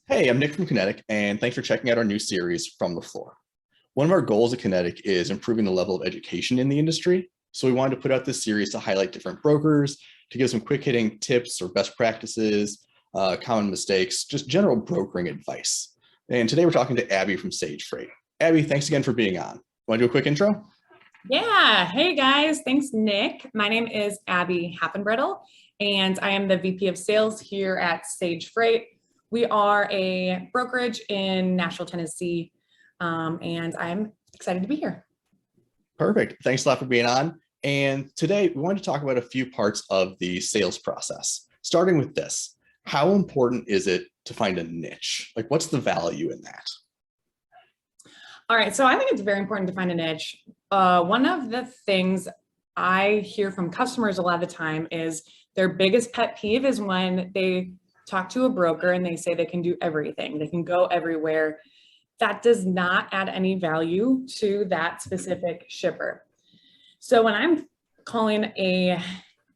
Hey, I'm Nick from Kinetic, and thanks for checking out our new series, From the Floor. One of our goals at Kinetic is improving the level of education in the industry. So we wanted to put out this series to highlight different brokers, to give some quick hitting tips or best practices, common mistakes, just general brokering advice. And today we're talking to Abby from Sage Freight. Abby, thanks again for being on. Want to do a quick intro? Yeah. Hey guys. Thanks, Nick. My name is Abby Hafenbredl, and I am the VP of Sales here at Sage Freight. We are a brokerage in Nashville, Tennessee, and I'm excited to be here. Perfect. Thanks a lot for being on. And today we wanted to talk about a few parts of the sales process, starting with this. How important is it to find a niche? Like, what's the value in that? All right. So I think it's very important to find a niche. One of the things I hear from customers a lot of the time is their biggest pet peeve is when they talk to a broker and they say they can do everything. They can go everywhere. That does not add any value to that specific shipper. So when I'm calling a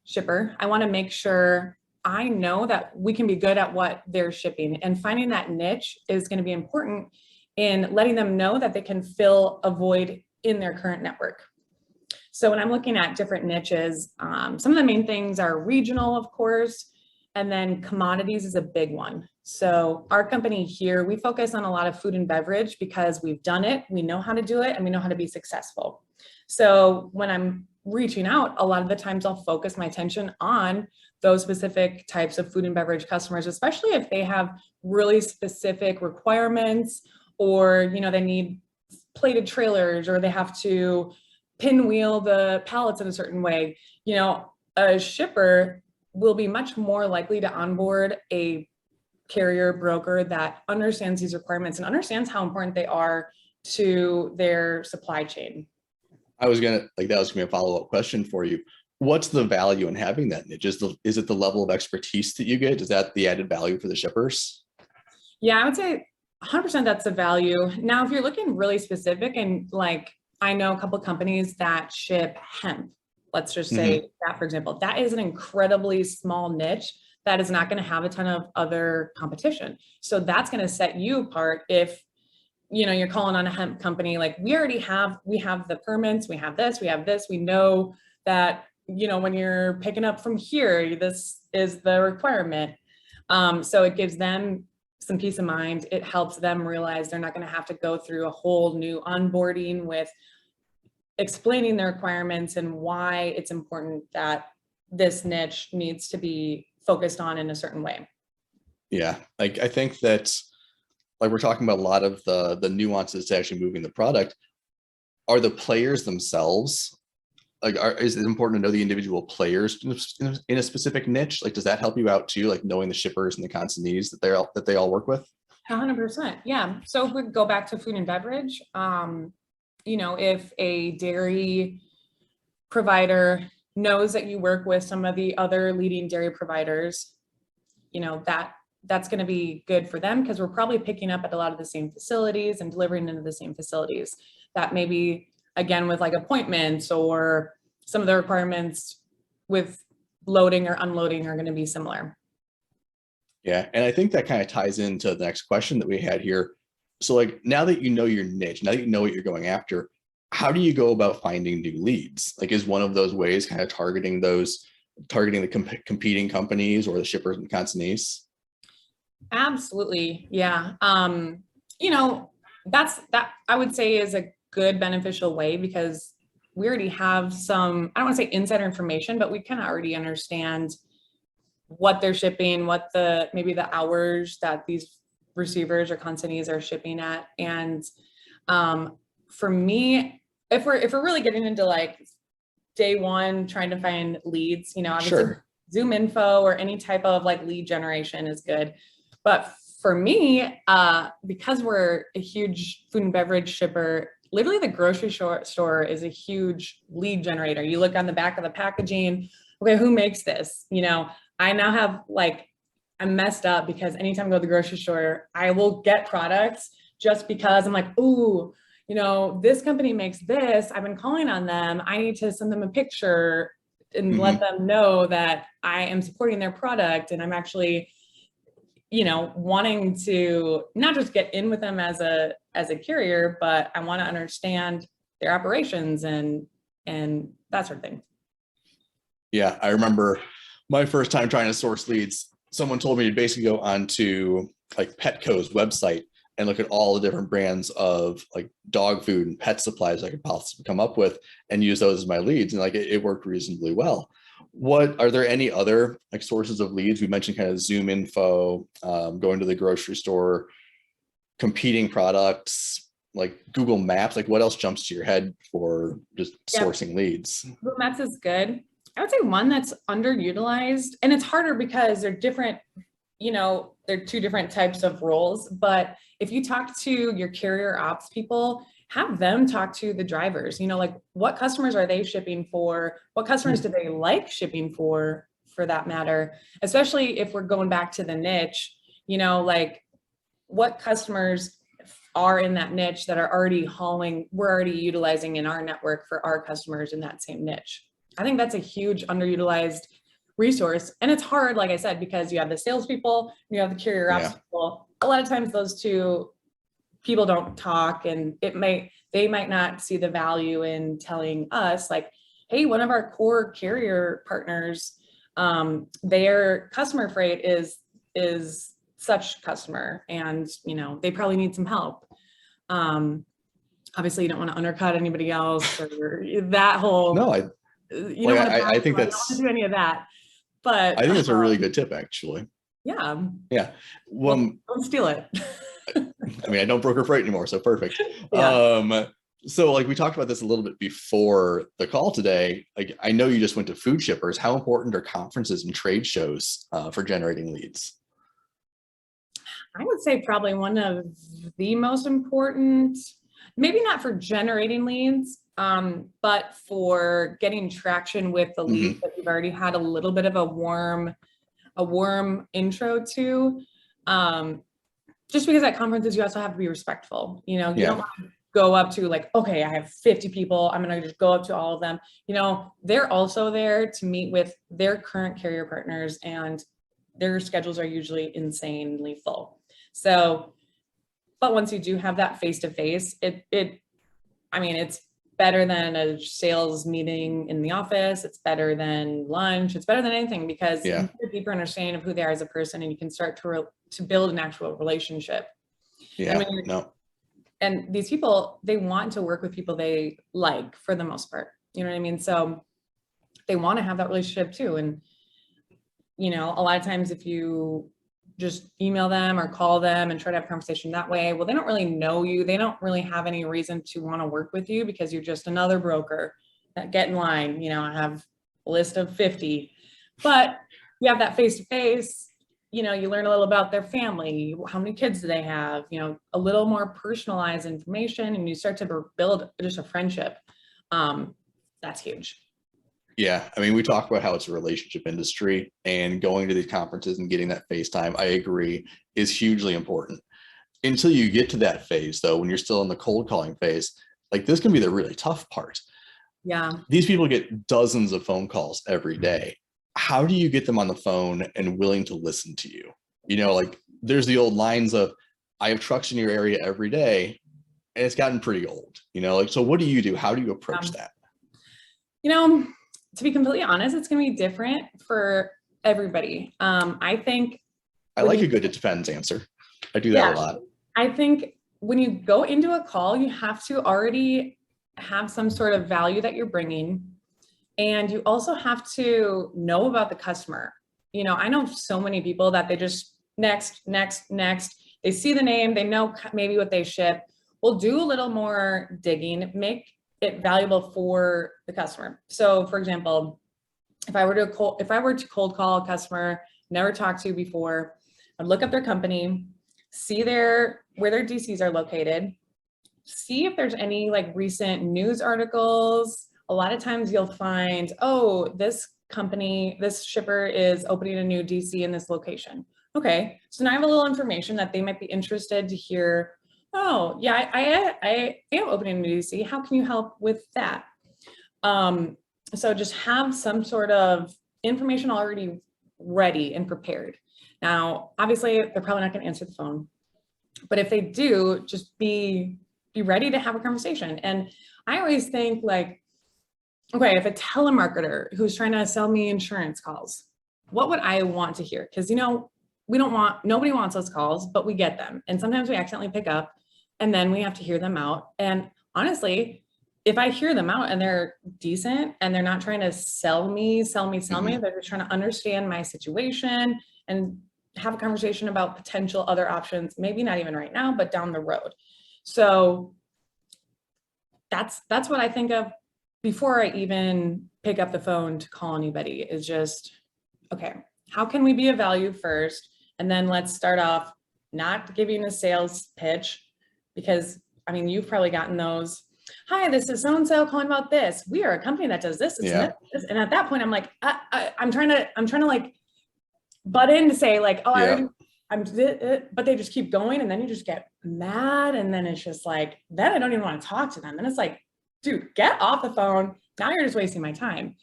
shipper, I want to make sure I know that we can be good at what they're shipping, and finding that niche is going to be important in letting them know that they can fill a void in their current network. So when I'm looking at different niches, some of the main things are regional, of course, and then commodities is a big one. So our company here, we focus on a lot of food and beverage because we've done it, we know how to do it, and we know how to be successful. So when I'm reaching out, a lot of the times I'll focus my attention on those specific types of food and beverage customers, especially if they have really specific requirements, or they need plated trailers, or they have to pinwheel the pallets in a certain way. A shipper will be much more likely to onboard a carrier broker that understands these requirements and understands how important they are to their supply chain. That was gonna be a follow-up question for you. What's the value in having that niche? Is it the level of expertise that you get? Is that the added value for the shippers? Yeah, I would say 100% that's the value. Now, if you're looking really specific, and I know a couple of companies that ship hemp, let's just say that, for example, that is an incredibly small niche that is not going to have a ton of other competition. So that's going to set you apart if you're calling on a hemp company. Like, we have the permits, we have this, we know that when you're picking up from here, this is the requirement. So it gives them some peace of mind. It helps them realize they're not going to have to go through a whole new onboarding with explaining the requirements and why it's important that this niche needs to be focused on in a certain way. Yeah, I think that, we're talking about a lot of the nuances to actually moving the product. Are the players themselves, is it important to know the individual players in a specific niche? Does that help you out too, knowing the shippers and the consignees that they all work with? 100%. Yeah. So if we go back to food and beverage, if a dairy provider knows that you work with some of the other leading dairy providers, that's going to be good for them, because we're probably picking up at a lot of the same facilities and delivering into the same facilities. That maybe, again, with appointments or some of the requirements with loading or unloading are going to be similar. Yeah, and I think that kind of ties into the next question that we had here. So now that you know your niche, now that you know what you're going after, how do you go about finding new leads? Is one of those ways kind of targeting the competing companies or the shippers and consignees? Absolutely. Yeah. That I would say is a good beneficial way, because we already have some, I don't want to say insider information, but we kind of already understand what they're shipping, what maybe the hours that these receivers or consignees are shipping at. And for me, if we're really getting into day one, trying to find leads, obviously Sure. Zoom info or any type of lead generation is good. But for me, because we're a huge food and beverage shipper, literally the grocery store is a huge lead generator. You look on the back of the packaging, okay, who makes this? I now have I'm messed up, because anytime I go to the grocery store, I will get products just because I'm like, ooh, this company makes this. I've been calling on them. I need to send them a picture and let them know that I am supporting their product, and I'm actually wanting to not just get in with them as a carrier, but I want to understand their operations and that sort of thing. Yeah, I remember my first time trying to source leads. Someone told me to basically go onto like Petco's website and look at all the different brands of like dog food and pet supplies I could possibly come up with and use those as my leads. And like it worked reasonably well. What are there any other like sources of leads? We mentioned kind of Zoom info, going to the grocery store, competing products, like Google Maps. Like what else jumps to your head for just sourcing leads? Google Maps is good. I would say one that's underutilized, and it's harder because they're different, they're two different types of roles. But if you talk to your carrier ops people, have them talk to the drivers, like what customers are they shipping for? What customers do they like shipping for that matter? Especially if we're going back to the niche, like what customers are in that niche that are already hauling, we're already utilizing in our network for our customers in that same niche. I think that's a huge underutilized resource. And it's hard, like I said, because you have the salespeople, you have the carrier ops people. A lot of times those two people don't talk, and they might not see the value in telling us like, hey, one of our core carrier partners, their customer freight is such customer, and they probably need some help. Obviously you don't want to undercut anybody else or that whole I think that's, don't do any of that, but I think it's a really good tip actually. Yeah. Well, don't steal it. I mean, I don't broker freight anymore, so perfect. Yeah. So like we talked about this a little bit before the call today. Like I know you just went to Food Shippers. How important are conferences and trade shows for generating leads? I would say probably one of the most important, maybe not for generating leads, but for getting traction with the leads that you've already had a little bit of a warm intro to. Just because at conferences, you also have to be respectful. You don't want to go up to like, okay, I have 50 people, I'm going to just go up to all of them. They're also there to meet with their current carrier partners, and their schedules are usually insanely full. So, but once you do have that face-to-face, it's better than a sales meeting in the office. It's better than lunch. It's better than anything, because you get a deeper understanding of who they are as a person, and you can start to build an actual relationship. And these people, they want to work with people they like for the most part. You know what I mean? So they want to have that relationship too. And, a lot of times if you just email them or call them and try to have a conversation that way, well, they don't really know you. They don't really have any reason to want to work with you, because you're just another broker that get in line. I have a list of 50, but you have that face-to-face, you learn a little about their family, how many kids do they have, a little more personalized information, and you start to build just a friendship. That's huge. Yeah, I mean, we talk about how it's a relationship industry, and going to these conferences and getting that FaceTime, I agree, is hugely important. Until you get to that phase, though, when you're still in the cold calling phase, like this can be the really tough part. Yeah. These people get dozens of phone calls every day. How do you get them on the phone and willing to listen to you? Like there's the old lines of, I have trucks in your area every day, and it's gotten pretty old, so what do you do? How do you approach that? To be completely honest, it's going to be different for everybody. I think I like a good it depends answer. I do that a lot. I think when you go into a call, you have to already have some sort of value that you're bringing. And you also have to know about the customer. I know so many people that they just next. They see the name, they know maybe what they ship. We'll do a little more digging, make it valuable for the customer. So for example, if I were to cold call a customer, never talked to before, I'd look up their company, see where their DCs are located, see if there's any like recent news articles. A lot of times you'll find, oh, this shipper is opening a new DC in this location. Okay, so now I have a little information that they might be interested to hear. Oh, yeah, I am opening a new DC. How can you help with that? So just have some sort of information already ready and prepared. Now, obviously, they're probably not going to answer the phone, but if they do, just be ready to have a conversation. And I always think like, okay, if a telemarketer who's trying to sell me insurance calls, what would I want to hear? Because, you know, nobody wants those calls, but we get them. And sometimes we accidentally pick up and then we have to hear them out. And honestly, if I hear them out and they're decent and they're not trying to sell me, they're just trying to understand my situation and have a conversation about potential other options, maybe not even right now, but down the road. So that's what I think of before I even pick up the phone to call anybody, is just, okay, how can we be of value first? And then let's start off not giving a sales pitch, because I mean, you've probably gotten those. Hi, this is so-and-so calling about this. We are a company that does this. And at that point, I'm like, I'm trying to like butt in to say like, oh, but they just keep going. And then you just get mad. And then it's just like, then I don't even want to talk to them. And it's like, dude, get off the phone. Now you're just wasting my time.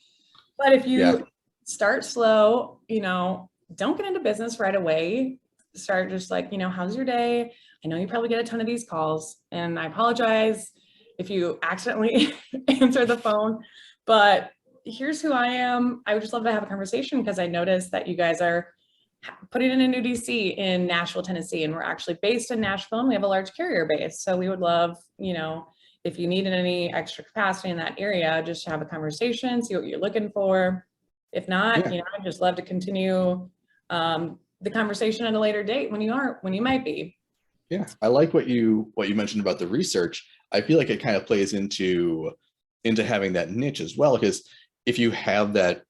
But if you start slow, you know, don't get into business right away. Start just like, you know, how's your day? I know you probably get a ton of these calls, and I apologize if you accidentally answer the phone, but here's who I am. I would just love to have a conversation because I noticed that you guys are putting in a new DC in Nashville, Tennessee, and we're actually based in Nashville and we have a large carrier base. So we would love, you know, if you needed any extra capacity in that area, just to have a conversation, see what you're looking for. If not, you know, I'd just love to continue the conversation at a later date when you might be. Yeah, I like what you mentioned about the research. I feel like it kind of plays into having that niche as well, because if you have that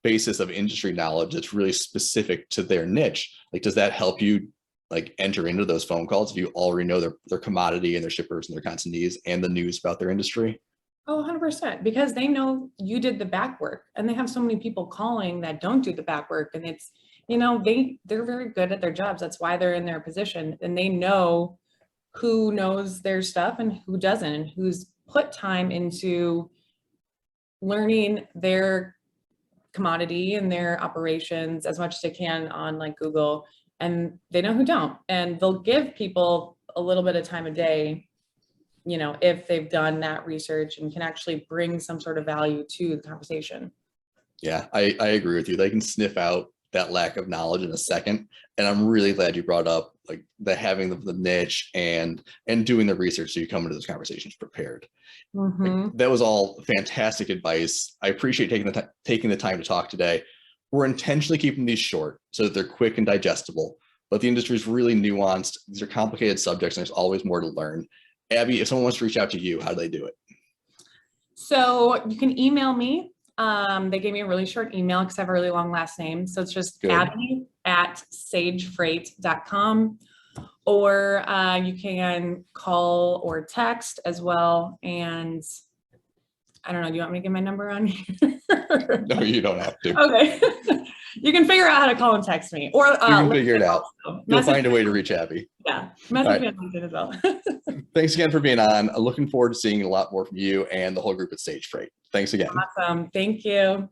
basis of industry knowledge that's really specific to their niche, like, does that help you like enter into those phone calls if you already know their commodity and their shippers and their consignees and the news about their industry? Oh, 100%, because they know you did the back work, and they have so many people calling that don't do the back work. And it's, you know, they're very good at their jobs. That's why they're in their position, and they know who knows their stuff and who doesn't, and who's put time into learning their commodity and their operations as much as they can on like Google, and they know who don't. And they'll give people a little bit of time a day, you know, if they've done that research and can actually bring some sort of value to the conversation. Yeah, I agree with you. They can sniff out that lack of knowledge in a second. And I'm really glad you brought up like having the niche and doing the research so you come into those conversations prepared. Like, that was all fantastic advice. I appreciate taking the time to talk today. We're intentionally keeping these short so that they're quick and digestible, but the industry is really nuanced. These are complicated subjects and there's always more to learn. Abby, if someone wants to reach out to you, how do they do it? So you can email me. They gave me a really short email because I have a really long last name. So it's just abby@sagefreight.com, or you can call or text as well. And I don't know, do you want me to get my number on here? No, you don't have to. Okay. You can figure out how to call and text me, or you can figure it out. You'll find a way to reach Abby. Yeah, message me on LinkedIn as well. Thanks again for being on. I'm looking forward to seeing a lot more from you and the whole group at Sage Freight. Thanks again. Awesome. Thank you.